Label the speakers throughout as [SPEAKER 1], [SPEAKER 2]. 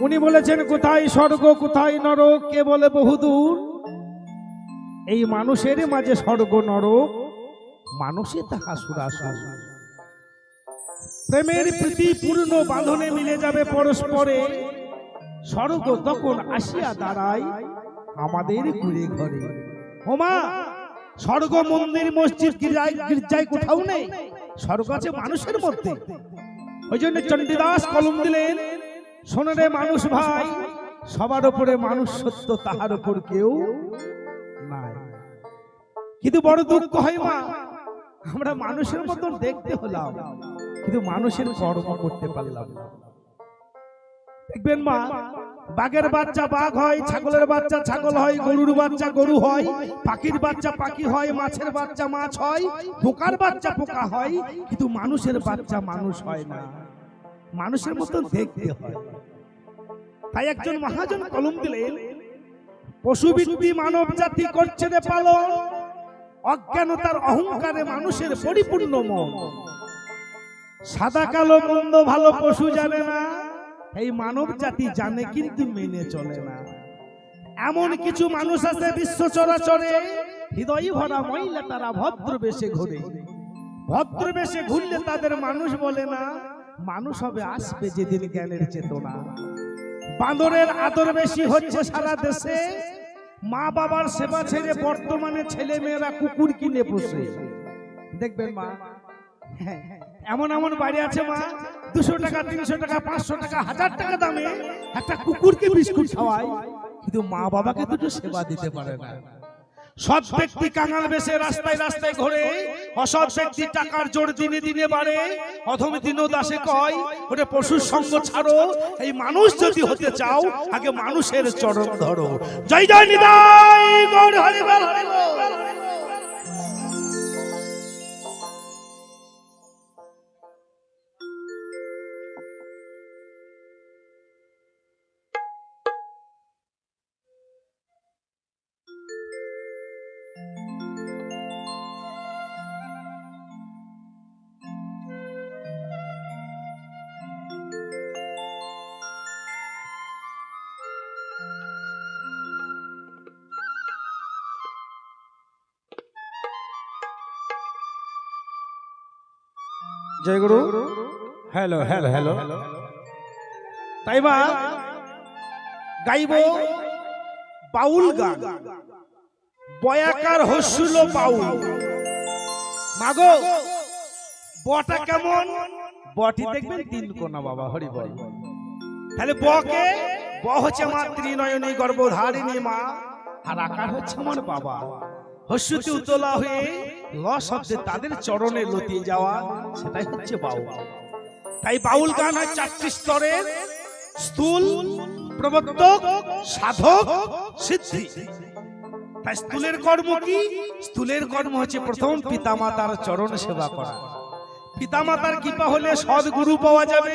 [SPEAKER 1] উনি বলেছেন কোথায় স্বর্গ কোথায় নরক, কে বলে বহুদূর। এই মানুষের মাঝে স্বর্গ নরক, মানুষে তাহা সুরাসুর। প্রেমের প্রীতিপূর্ণ বাঁধনে মিলে যাবে পরস্পরে, স্বর্গ তখন আসিয়া দাঁড়ায় আমাদের ঘুরে ঘরে। ওমা, স্বর্গ মন্দির মসজিদ গির্জায় কোথাও নেই, স্বর্গ আছে মানুষের মধ্যে। ওই জন্য চণ্ডীদাস কলম দিলেন, শোনো রে মানুষ ভাই, সবার উপরে মানুষ সত্য, তাহার উপর কেউ নাই। কিন্তু বড় দুঃখ হয় মা, আমরা মানুষের মতন দেখতে হলাম কিন্তু মানুষের কর্ম করতে পারলাম না। দেখবেন মা, বাঘের বাচ্চা বাঘ হয়, ছাগলের বাচ্চা ছাগল হয়, গরুর বাচ্চা গরু হয়, পাখির বাচ্চা পাখি হয়, মাছের বাচ্চা মাছ হয়, পোকার বাচ্চা পোকা হয়, কিন্তু মানুষের বাচ্চা মানুষ হয় না, মানুষের মতন দেখতে হয়। তাই একজন মহাজন কলম দিলেন, পশুবৃত্তি মানব জাতি করছে রে পালন, অজ্ঞানতার অহংকারে মানুষের পরিপূর্ণ মন। সাদা কালো মন্দ ভালো পশু জানে না, এই মানব জাতি জানে কিন্তু মেনে চলে না। এমন কিছু মানুষ আছে বিশ্ব চরাচরে, হৃদয় ভরা মহিলা, তারা ভদ্র বেশে ঘুরে। ভদ্র বেশে ঘুরলে তাদের মানুষ বলে না, মানুষ হবে আসবে যেদিন জ্ঞানের চেতনা। বাঁদরের আদর বেশি হচ্ছে সারা দেশে, মা বাবার সেবা ছেড়ে বর্তমানে ছেলে মেয়েরা কুকুর কিনে বসে। দেখবেন মা, এমন এমন বাড়ি আছে মা, 200 টাকা 300 টাকা 500 টাকা 1000 টাকা দামে একটা কুকুরকে বিস্কুট খাওয়ায়, কিন্তু মা বাবাকে দুটো সেবা দিতে পারে না। সৎ ব্যক্তি কাঙাল বেশে রাস্তায় রাস্তায় ঘোরে, অসৎ ব্যক্তি টাকার জোর দিনে দিনে বাড়ে। অধম দিন দাসে কয়, ওরে পশুর সঙ্গ ছাড়ো, এই মানুষ যদি হতে চাও আগে মানুষের চরণ ধরো। জয় জয় নিতাই গৌর হরি বল হরি বল। জয় গুরু। Hello hello hello. তাই মা, গাইব বাউল গান, বয়াকার হস্যুল বাউল। মাগো, বটা কেমন? বটি দেখবেন 3 কোনা বাবা, হরি বল। তাহলে বকে, ব হচ্ছে আমার ত্রিনয়নী গর্ভধারিণী মা, আর আকার হচ্ছে আমার বাবা। হস্যুতে উতলা হয়ে ল শব্দে তাদের চরণে লতিয়ে যাওয়া, সেটাই হচ্ছে বাউল। তাই বাউল গান হয় 4টি স্তরের, স্থূল, প্রবর্তক, সাধক, সিদ্ধি। তাই স্থূলের কর্ম কি? স্থূলের কর্ম হচ্ছে প্রথম পিতামাতার চরণ সেবা করা। পিতামাতার কৃপা হলে সদ্গুরু পাওয়া যাবে,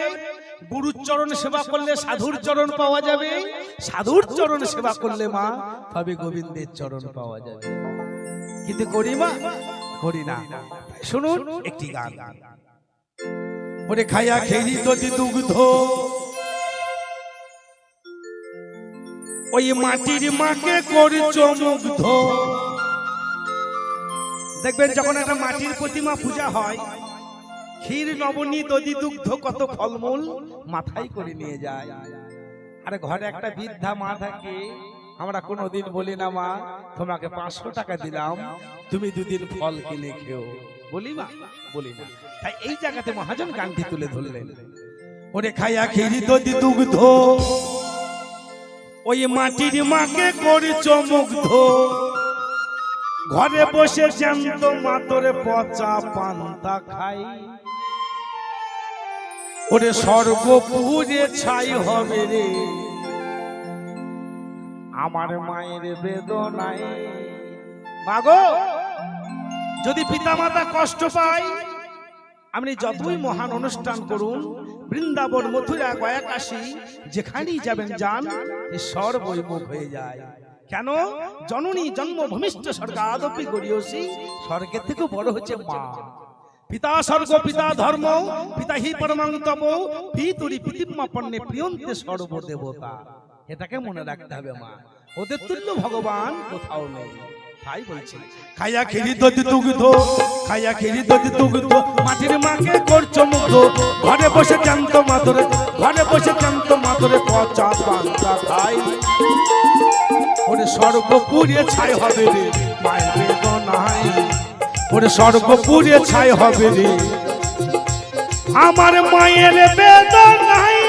[SPEAKER 1] গুরুর চরণ সেবা করলে সাধুর চরণ পাওয়া যাবে, সাধুর চরণ সেবা করলে মা তবে গোবিন্দের চরণ পাওয়া যাবে। কিন্তু করি মা, করি না। শুনুন একটি গান। ওরে খায়া খেলি দধি দুগ্ধ, ওই মাটির মাকে করছ মুগ্ধ। দেখবেন যখন একটা মাটির প্রতিমা পূজা হয়, ক্ষীর নবনী দধি দুগ্ধ কত ফলমূল মাথায় করে নিয়ে যায়। আরে ঘরে একটা বৃদ্ধা মা থাকে, আমরা কোনোদিন বলি না মা তোমাকে 500 টাকা দিলাম, তুমি 2 দিন ফল কিনে খেও, বলি মা? বলি না। তাই এই জায়গাতে মহাজন গানটি তুলে ধরলেন। ওরে খায়া ক্ষীর দধি দুগ্ধ, ওই মাটির মাকে করছ মুগ্ধ। ঘরে বসে জ্যান্ত মাতরে পচা পান্তা খাই, ওরে সর্বপুরে ছাই হবে রে আমার মায়ের বেদনায়। মাগো, যদি পিতামাতা কষ্ট পায়, আপনি যতই মহান অনুষ্ঠান করুন, বৃন্দাবন, মথুরা, গয়া, কাশী, যেখানেই যাবেন যান, ঈশ্বর বৈমুখ হয়ে যায়। কেন? জননী জন্মভূমিষ্ঠ স্বর্গাদপি গরীয়সী, স্বর্গের থেকে বড় হচ্ছে মা। পিতা স্বর্গ পিতা ধর্ম পিতা হি পরমাং তপ পিতুরি পিতিম্মা পণ্যে প্রিয়ন্তে সর্বদেবতা। এটাকে মনে রাখতে হবে মা, ওদের তুল্য ভগবান কোথাও নেই। তাই বলছি খাইয়া খেলি দদি দুগ্ধ, খাইয়া খেলি দদি দুগ্ধ, মাটির মাকে করছো মুগ্ধ, ঘরে বসে জ্যান্ত মাতরে, ঘরে বসে জ্যান্ত মাতরে পচা পান্তা খাই। ওরে স্বর্গ পুড়িয়ে ছাই হবে রে মায়ের বেদনায়, ওরে স্বর্গ পুড়িয়ে ছাই হবে রে আমার মায়ের বেদনায়।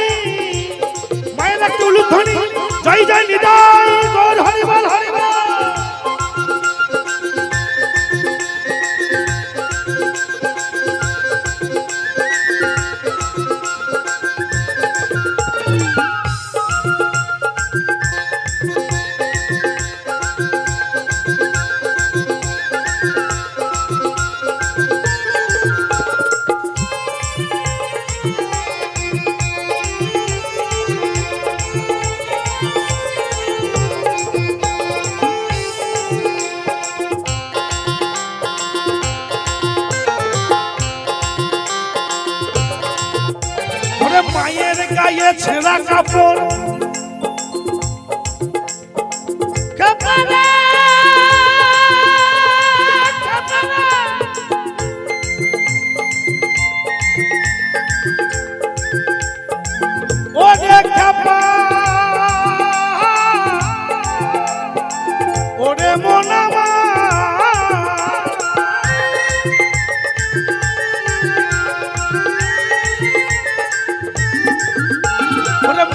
[SPEAKER 1] মায়ের একটা উলুধ্বনি, জয় জয় নিদাই গৌর হরিবল হরিবল। মায়ের গায়ে ছেঁড়া কাপড়, ওরে খাপা ওরে মনামা,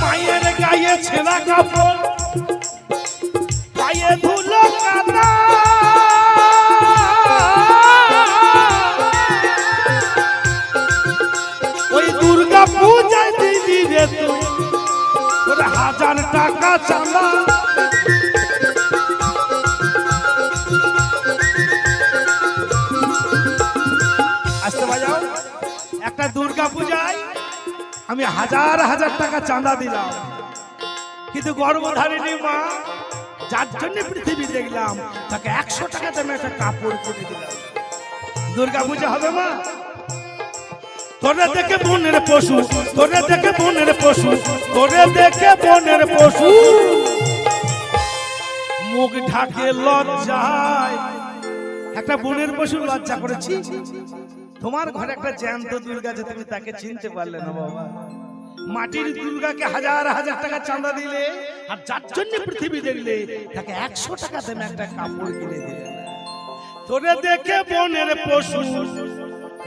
[SPEAKER 1] মায়ের গায়ে ছেঁড়া কাপড়, গায়ে ধুলো কাদা, ওই দুর্গা পূজায় দিদি রে তুই ওরে 1000 টাকা চাঁদা। আসতে বাজাও, একটা দুর্গা পূজায় আমি 1000 টাকা চাঁদা দিলাম, কিন্তু গর্ভধারিণী মা যার জন্য পৃথিবী দেখলাম তাকে 100 টাকা দামে একটা কাপড় কিনে দিলাম। দুর্গা পূজা হবে মা? তোরে দেখে বনের পশু, তোরে দেখে বনের পশু, তোরে দেখে বনের পশু মুখ ঢাকে লজ্জায়। একটা বনের পশু লজ্জা করেছি। তোমার ঘরে একটা জ্যান্ত দুর্গা যে তুমি তাকে চিনতে পারলে না বাবা। মাটির দুর্গাকে 1000 টাকা চাঁদা দিলে, আর যার জন্য পৃথিবী দেখলে তাকে 100 টাকা দামে একটা কাপড় কিনে দিলে। তোরে দেখে বনের পশু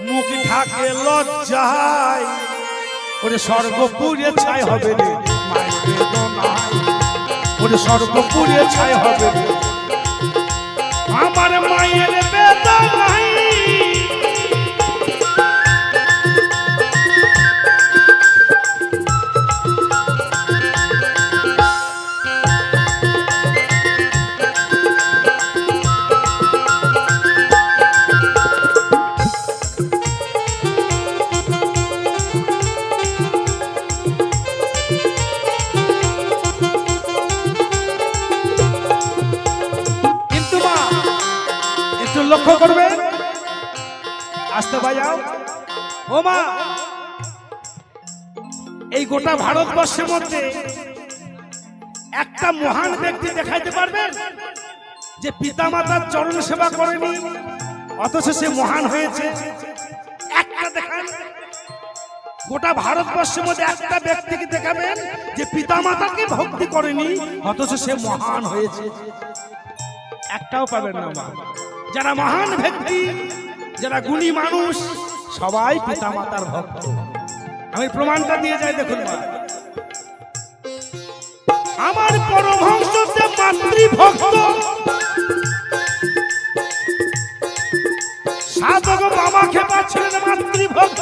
[SPEAKER 1] মুখ ঢাকে লজ্জায়, ওরে স্বর্গ পুড়িয়ে ছাই হবে রে মায়ের বেদনায়, ওরে স্বর্গ পুড়িয়ে ছাই হবে রে আমার মায়ের বেদনায়। লক্ষ্য করবে, আসতে বাজাও ও মা। এই গোটা ভারতবর্ষের মধ্যে একটা মহান ব্যক্তি দেখাইতে পারবেন যে পিতা মাতার চরণ সেবা করেনি অথচ সে মহান হয়েছে? একটা দেখান। গোটা ভারতবর্ষের মধ্যে একটা ব্যক্তিকে দেখাবেন যে পিতা মাতাকে ভক্তি করেনি অথচ সে মহান হয়েছে? একটাও পাবেন না মা। যারা মহান ব্যক্তি, যারা গুণী মানুষ, সবাই পিতা মাতার ভক্ত। আমি প্রমাণটা দিয়ে যাই, দেখুন মা। আমার পরমহংস যে মাতৃভক্ত, সাধক বাবা খেপা ছিলেন মাতৃভক্ত,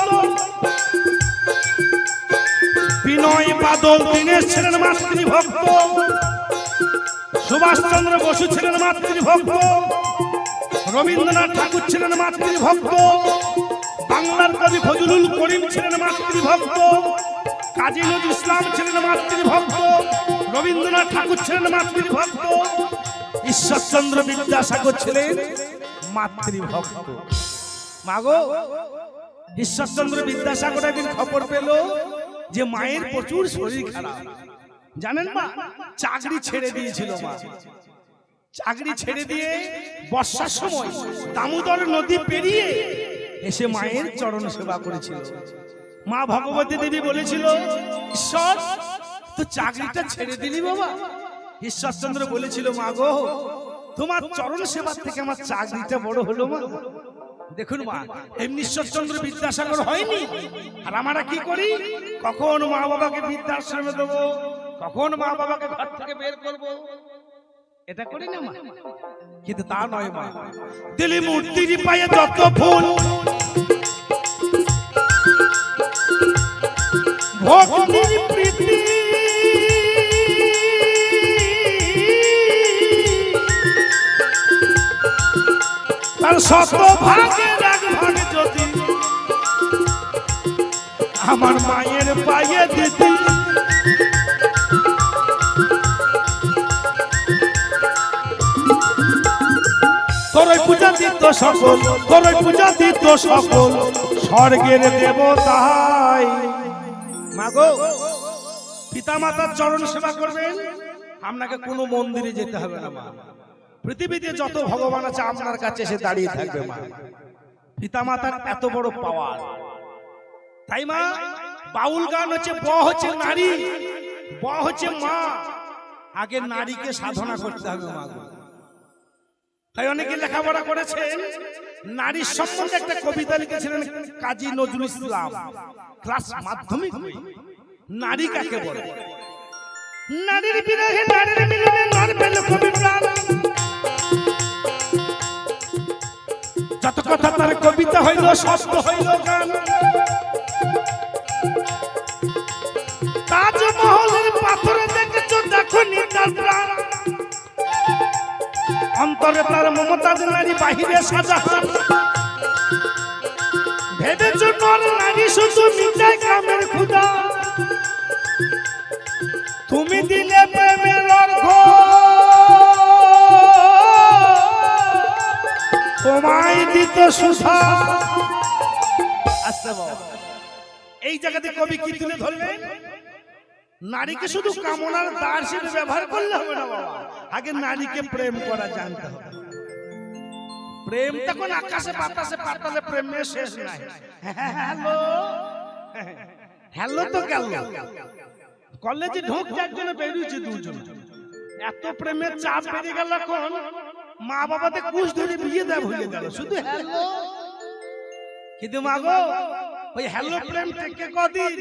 [SPEAKER 1] বিনয় বাদল দীনেশ ছিলেন মাতৃভক্ত, সুভাষচন্দ্র বসু ছিলেন মাতৃভক্ত, রবীন্দ্রনাথ ঠাকুর ছিলেন মাতৃভক্ত, বাংলার কবি ফজলুল করিম ছিলেন মাতৃভক্ত, কাজী নজরুল ইসলাম ছিলেন মাতৃভক্ত, রবীন্দ্রনাথ ঠাকুর ছিলেন মাতৃভক্ত, ঈশ্বরচন্দ্র বিদ্যাসাগর ছিলেন মাতৃভক্ত। মাগো ঈশ্বরচন্দ্র বিদ্যাসাগর একদিন খবর পেল যে মায়ের প্রচুর শরীর খারাপ। জানেন মা, চাকরি ছেড়ে দিয়েছিল। মা চাকরি ছেড়ে দিয়ে বর্ষার সময় দামোদর নদী পেরিয়ে এসে মায়ের চরণ সেবা করেছিল। মা ভগবতী দেবী বলেছিল, ঈশ্বর তো চাকরিটা ছেড়ে দিলি বাবা। ঈশ্বরচন্দ্র বলেছিল, মা গো তোমার চরণ সেবা থেকে আমার চাকরিটা বড় হলো মা। দেখুন মা, এমনি ঈশ্বরচন্দ্র বিদ্যাসাগর হয়নি। আর আমরা কি করি, কখন মা বাবাকে বৃদ্ধাশ্রমে দেবো, কখন মা বাবাকে ঘর থেকে বের করব, এটা করি না মা। কিন্তু তা নয় মা, দিলি মূর্তির পায়ে যত ফুল, ভক্তির প্রীতি, তার শত ভাগের এক ভাগ যদি আমার মায়ের পায়ে দিতি, তোরই পূজা দিত সকল, তোরই পূজা দিত সকল স্বর্গের দেবতাই। মাগো পিতা মাতার চরণ সেবা করবেন, আপনাকে কোনো মন্দিরে যেতে হবে না মা। পৃথিবীতে যত ভগবান আছে আপনার কাছে এসে দাঁড়িয়ে থাকবে মা। পিতা মাতার এত বড় পাওয়ার। তাই মা, বাউল গান হচ্ছে ব হচ্ছে নারী, ব হচ্ছে মা। আগে নারীকে সাধনা করতে হবে মা। তাই অনেকে লেখাপড়া করেছেন। নারীর সম্বন্ধে একটা কবিতা লিখেছিলেন কাজী নজরুল ইসলাম, ক্লাস মাধ্যমিক। নারী কাকে বলে? নারীর বিরহে নারীর মিলনে নর পেল কবি প্রাণ। যত কথা তার কবিতা হইল, শব্দ হইল গান। তাজমহলের পাথরে দেখেছ, দেখো নি তার প্রাণ। অন্তরে তার মমতাজ নারী, বাহিরে শাহজাহান। ভেবেছ নর নারী শুধু মিটায় কামের ক্ষুধা, তুমি দিলে প্রেমের অর্ঘ, তোমায় দিত সুধা। আসতে বাবা, এই জায়গাতে কবি কি তুলে ধরলেন? নারীকে শুধু কামনার দ্বার হিসেবে ব্যবহার করলে হবে না বাবা, আগে নারীকে প্রেম করা জানতে হবে। প্রেম তখন আকাশে বাতাসে পাতালে প্রেমের শেষ নাই। হ্যালো হ্যালো তো গেল, কলেজে ঢুকছে একজনে, বেরিয়েছে দুজন। এত প্রেমের চাপ বেড়ে গেল, এখন মা বাবাতে কুশ ধরে বিয়ে দেয় ভুলে গেল, শুধু হ্যালো। কিন্তু মা গো, ওই হ্যালো প্রেম থেকে কদিন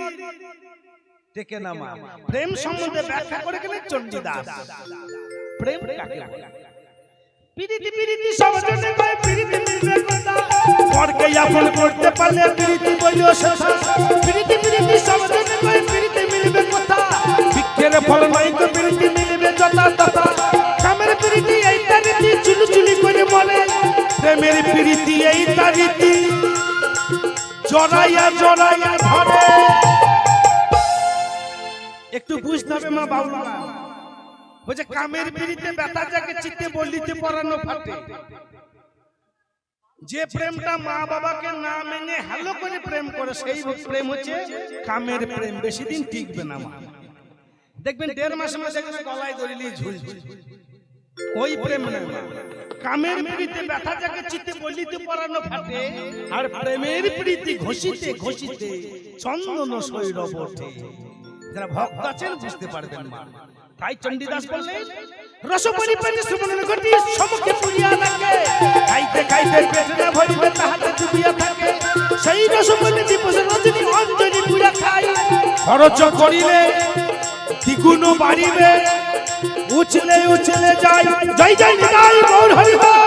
[SPEAKER 1] টেকে না মা। প্রেম সম্বন্ধে ব্যাখ্যা করে গেলেন চণ্ডীদাস। প্রেম কাকে বলে? প্রীতি প্রীতি সবজনে কয়, প্রীতি মিলবে কথা, পরকে আপন করতে পারলে প্রীতি বলিও শেষা। প্রীতি প্রীতি সবজনে কয়, প্রীতি মিলবে কথা, ভিক্ষের ফল নাই তো প্রীতি মিলবে যথা তথা। কামের প্রীতি এই তারিতি, চুলু চুলি করে মরে, প্রেমের প্রীতি এই তারিতি, জড়াইয়া জড়াইয়া ধরে। একটু বুঝতে হবে মা বাউলা, বলছে কামের বিরিতে ব্যথা যাকে চিত্তে বলিতে পরানো ফাটে। যে প্রেমটা মা বাবাকে না মেনে হ্যালো করে প্রেম করে, সেই প্রেম হচ্ছে কামের প্রেম। বেশি দিন টিকবে না মা। দেখবেন 1.5 মাসের মধ্যে গলায় দড়ি নিয়ে ঝুলছে, ওই প্রেম নয় মা। কামের প্রীতি ব্যথা যাকে চিত্তে বলিতে পরানো ফাটে, আর প্রেমের প্রীতি ঘষিতে ঘষিতে চন্দন সৈরব ওঠে। যারা ভক্ত আছেন বুঝতে পারবেন মা। তাই চণ্ডীদাস বললেন, রসবলি পেটে সুমনের ঘটি সমুখে পুরিয়া থাকে, খাইতে খাইতে পেট না ভরিবে তাহাতে ডুবিয়া থাকে। সেই রসবলি দিবস রজনী অঞ্জলি পুরা খাই, খরচ করিলে দ্বিগুণ বাড়িবে, উছলে উছলে যাই, জয় জয় নিতাই গৌর হরি হরি।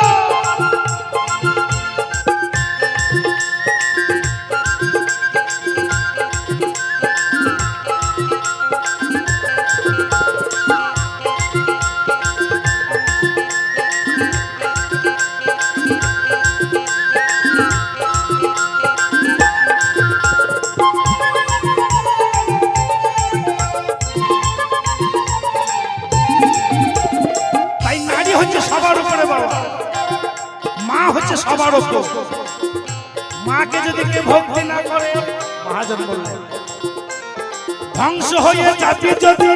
[SPEAKER 1] সবার উপরে বাবা, মা হচ্ছে সবার উপর। মাকে যদি কেউ ভক্তি না করে, মহাজন বললেন ধ্বংস হয়ে যাবে যদি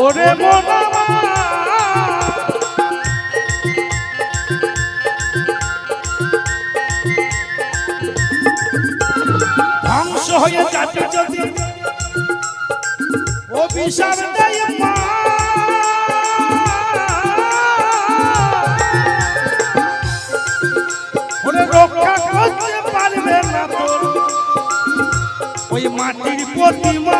[SPEAKER 1] ওরে মোনা ধ্বংস হয়ে যাবে যদি অভিশাপ দেয় মা, ওরে রক্ষা করতে পারবে না তোর ওই মাটির প্রতিমা।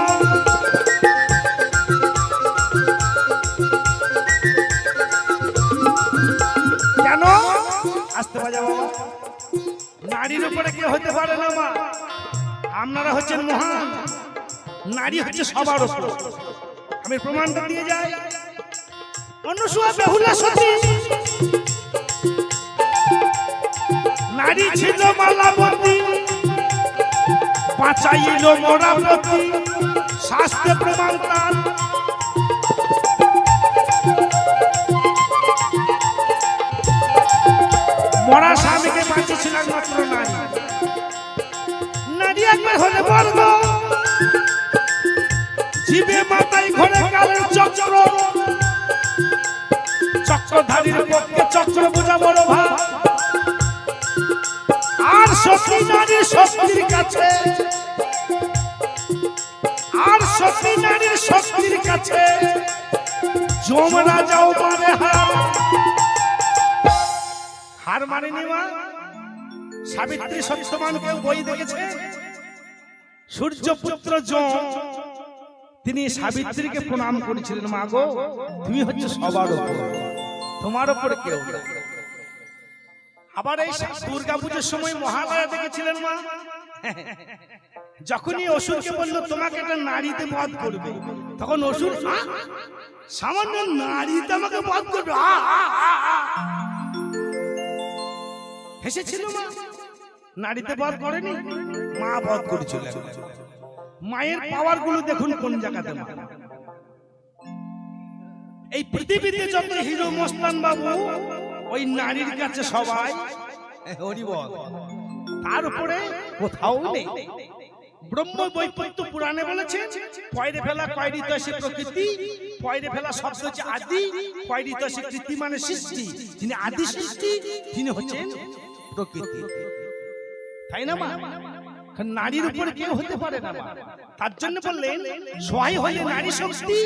[SPEAKER 1] কেন আসতে বাজাবো? নারীর উপরে কেউ হতে পারে না মা, আপনারা হচ্ছেন মহান, নারী হচ্ছে সবার উপর। আমি প্রমাণটা দিয়ে যাই। অনুসূয়া বেহুলা সতী নারী ছিল মালাবতী, বাঁচাইল মোরাবতী, শাস্ত্রে প্রমাণ তার। মরা স্বামীকে বাঁচিয়েছিল মাত্র নারী। নারী একবার হলে বর্গ, জীবে মাথায় ঘরে কালের চক্র, চক্রধারীর পক্ষে চক্র বোঝা বড় ভাব। আর সতী নারীর শক্তির কাছে, আর সতী নারীর শক্তির কাছে যমরাজাও মারে হার মানেনি মা। সাবিত্রী সত্যবান কেউ বই দেখেছে? সূর্যপুত্র যম তিনি সাবিত্রীকে প্রণাম করেছিলেন, মা গো তুমি হচ্ছে সবার উপর, তোমার উপরে কেউ না। আবার এই দুর্গা পুজোর সময় মহালয়া দেখেছিলেন মা, যখনই অসুরকে বললো তোমাকে একটা নারীতে বধ করবে, তখন অসুর সামান্য নারীতে আমাকে বধ করবে হেসেছিল মা। নারীতে বধ করেনি, মা বধ করেছিল। মায়ের পাওয়ার গুলো দেখুন কোন জায়গাতে। এই পৃথিবীতে যত হিরো মস্তান বাবু ওই নারীর কাছে সবাই হরিবল, তার উপরে কোথাও নেই। ব্রহ্ম বৈপত্য পুরাণে বলেছে পয়রে ফেলা কয়রিত সে প্রকৃতি, পয়রে ফেলা শব্দ হচ্ছে আদি, কয়রিত সে কৃতি মানে সৃষ্টি। যিনি আদি সৃষ্টি তিনি হচ্ছেন প্রকৃতি, তাই না মা? নারীর উপরে কেউ হতে পারে না। তার জন্য বললেন সহায় হলে নারী শক্তি,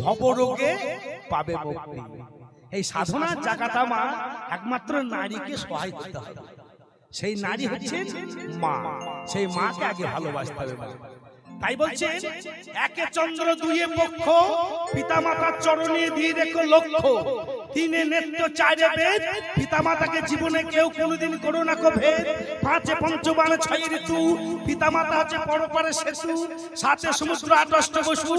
[SPEAKER 1] ভবরোগে পাবে মুক্তি। এই সাধনার জায়গাটা মা একমাত্র নারীকে সহায় করতে হবে। সেই নারী হচ্ছে মা, সেই মাকে আগে ভালোবাসতে হবে। তাই বলছেন একে চন্দ্র দুইয়ে পক্ষ, পিতা মাতার চরণে দিয়ে রেখো লক্ষ্য, তিনে নেত্র চারে বেদ, পিতা মাতাকে জীবনে কেউ কোনোদিন করো না কো ভেদ। পাঁচে পঞ্চবান ছয় ঋতু, পিতা মাতা হচ্ছে পরপারে সেতু। সাথে সমুদ্র আটষ্ট বসু,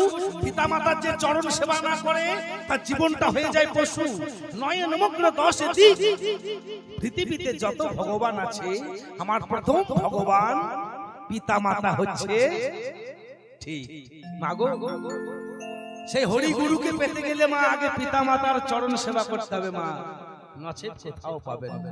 [SPEAKER 1] পিতা মাতার যে চরণ সেবা না করে তার জীবনটা হয়ে যায় পশু। নয় নমগ্ন 10 দিক, পৃথিবীতে যত ভগবান আছে আমার প্রথম ভগবান পিতা মাতা হচ্ছে ঠিক। মাগো সেই হরি গুরুকে পেতে গেলে মা আগে পিতা মাতার চরণ সেবা করতে হবে মা, নচেত কোথাও পাবেন না।